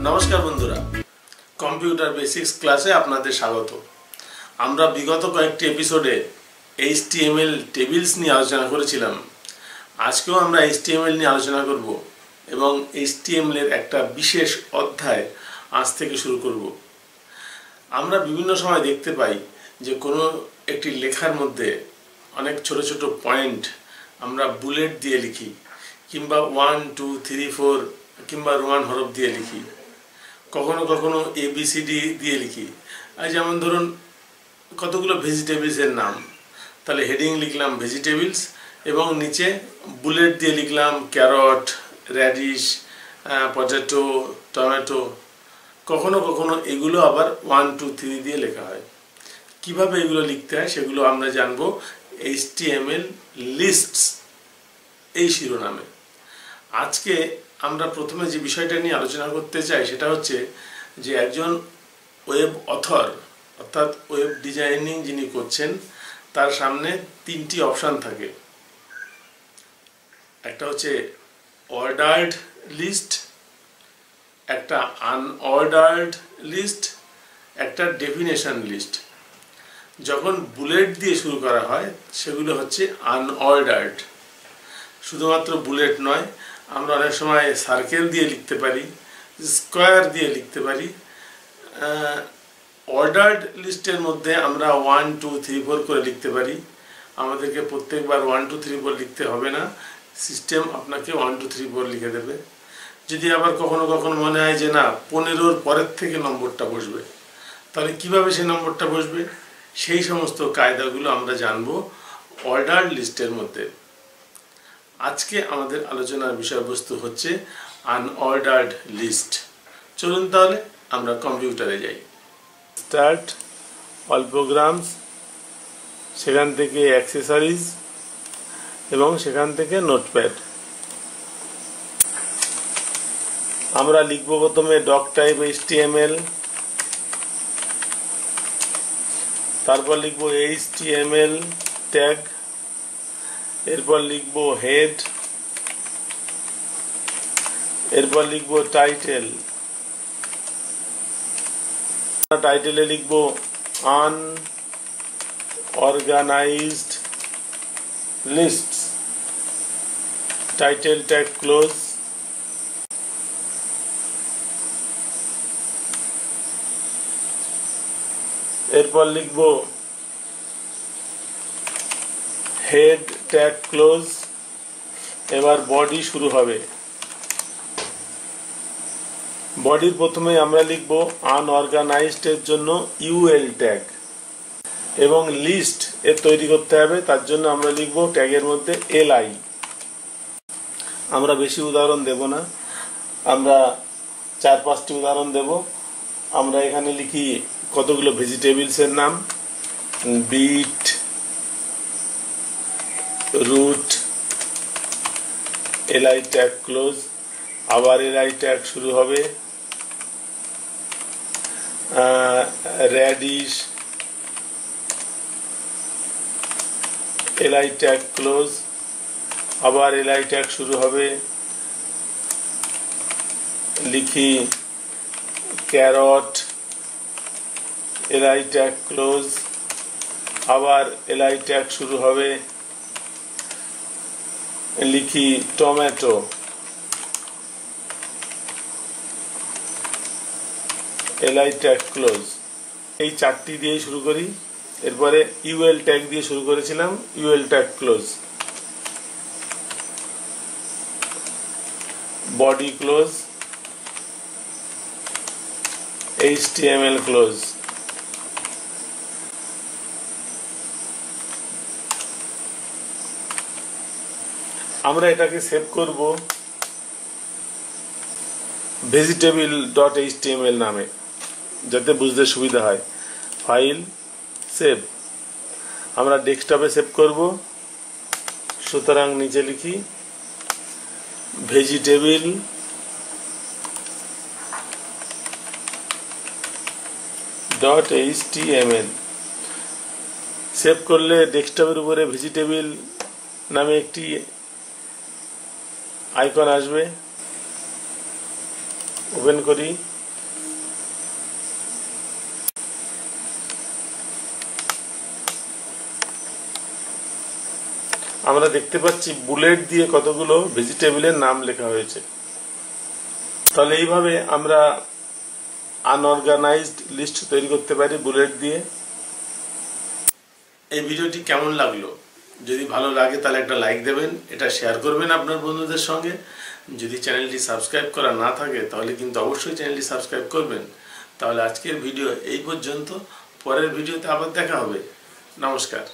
নমস্কার বন্ধুরা, computer basics ক্লাসে আপনাদের স্বাগত। আমরা বিগত কয়েকটি এপিসোডে HTML টেবিলস নিয়ে আলোচনা করেছিলাম। আজকেও আমরা HTML নিয়ে আলোচনা করব এবং HTML এর একটা বিশেষ অধ্যায় আজ থেকে শুরু করব। আমরা বিভিন্ন সময় দেখতে পাই যে কোনো একটি লেখার মধ্যে অনেক ছোট ছোট পয়েন্ট আমরা বুলেট দিয়ে লিখি, কিংবা 1, 2, 3, 4 কিংবা রোমান হরফ দিয়ে লিখি, কখনো কখনো ABCD দিয়ে লিখি। আর যেমন ধরুন কতগুলো ভেজিটেবলসের নাম, তাহলে হেডিং লিখলাম ভেজিটেবলস এবং নিচে বুলেট দিয়ে লিখলাম ক্যারট, র্যাডিশ, পটেটো, টমেটো। কখনো কখনো এগুলো আবার 1, 2, 3 দিয়ে লেখা হয়। কিভাবে এগুলো লিখতে হয় সেগুলো আমরা জানবো HTML লিস্টস এই শিরোনামে। আজকে আমরা প্রথমে যে বিষয়টা নিয়ে আলোচনা করতে চাই সেটা হচ্ছে যে একজন ওয়েব অথর অর্থাৎ ওয়েব ডিজাইনিং যিনি করছেন তার সামনে তিনটি অপশান থাকে। একটা হচ্ছে অর্ডার্ড লিস্ট, একটা আনঅর্ডার্ড লিস্ট, একটা ডেফিনেশন লিস্ট। যখন বুলেট দিয়ে শুরু করা হয় সেগুলো হচ্ছে আনঅর্ডার্ড। শুধুমাত্র বুলেট নয়, আমরা অনেক সময় সার্কেল দিয়ে লিখতে পারি, স্কোয়ার দিয়ে লিখতে পারি। অর্ডার্ড লিস্টের মধ্যে আমরা 1, 2, 3, 4 করে লিখতে পারি। আমাদেরকে প্রত্যেকবার 1, 2, 3, 4 লিখতে হবে না, সিস্টেম আপনাকে 1, 2, 3, 4 লিখে দেবে। যদি আবার কখনো কখনো মনে হয় যে না 15-র পরের থেকে নম্বরটা বসবে, তাহলে কিভাবে সেই নম্বরটা বসবে সেই সমস্ত কায়দাগুলো আমরা জানবো অর্ডার্ড লিস্টের মধ্যে। আজকে আমাদের আলোচনার বিষয়বস্তু হচ্ছে আনঅর্ডার্ড লিস্ট। চলুন তাহলে আমরা কম্পিউটারে যাই। স্টার্ট, অল প্রোগ্রামস, সেখান থেকে অ্যাক্সেসরিজ এবং সেখান থেকে নোটপ্যাড। আমরা লিখব প্রথমে ডক টাইপ HTML, তারপর লিখব HTML ট্যাগ, এরপর লিখব হেড, এরপর লিখব টাইটেল। টাইটেলে লিখব unorganised lists, title tag close. এরপর লিখব হেড ট্যাগ ক্লোজ। এবার বডি শুরু হবে। বডির প্রথমে আমরা লিখব আনঅর্গানাইজড এর জন্য UL ট্যাগ এবং লিস্ট এর তৈরি করতে হবে, তার জন্য আমরা লিখব ট্যাগের মধ্যে LI। আমরা বেশি উদাহরণ দেব না, আমরা 4-5টি উদাহরণ দেব। আমরা এখানে লিখি কতগুলো ভেজিটেবলস এর নাম, beetroot, LI tag close, আবার LI ট্যাগ শুরু হবে, র্যাডিশ, LI ট্যাগ ক্লোজ, আবার LI ট্যাগ শুরু হবে। লিখি ক্যারট, LI ট্যাগ ক্লোজ, আবার LI ট্যাগ শুরু হবে। লিখি টমেটো, LI ট্যাগ ক্লোজ। এই 4টি দিয়ে শুরু করি। এরপরে UL ট্যাগ দিয়ে শুরু করেছিলাম, UL tag close, body close, HTML close. আমরা এটাকে সেভ করব vegetable.html নামে, যাতে বুঝতে সুবিধা হয়। File, save. আমরা ডেস্কটপে সেভ করব, সুতরাং নিচে লিখি vegetable.html। সেভ করলে ডেস্কটপের উপরে ভেজিটেবল নামে একটি আইকন আসবে। ওপেন করি। আমরা দেখতে পাচ্ছি বুলেট দিয়ে কতগুলো ভেজিটেবলের নাম লেখা হয়েছে। তাহলে এইভাবে আমরা আনঅর্গানাইজড লিস্ট তৈরি করতে পারি বুলেট দিয়ে। এই ভিডিওটি কেমন লাগলো? যদি ভালো লাগে তাহলে একটা লাইক দেবেন, এটা শেয়ার করবেন আপনার বন্ধুদের সঙ্গে। যদি চ্যানেলটি সাবস্ক্রাইব করা না থাকে তাহলে কিন্তু অবশ্যই চ্যানেলটি সাবস্ক্রাইব করবেন। তাহলে আজকের ভিডিও এই পর্যন্ত, পরের ভিডিওতে আবার দেখা হবে। নমস্কার।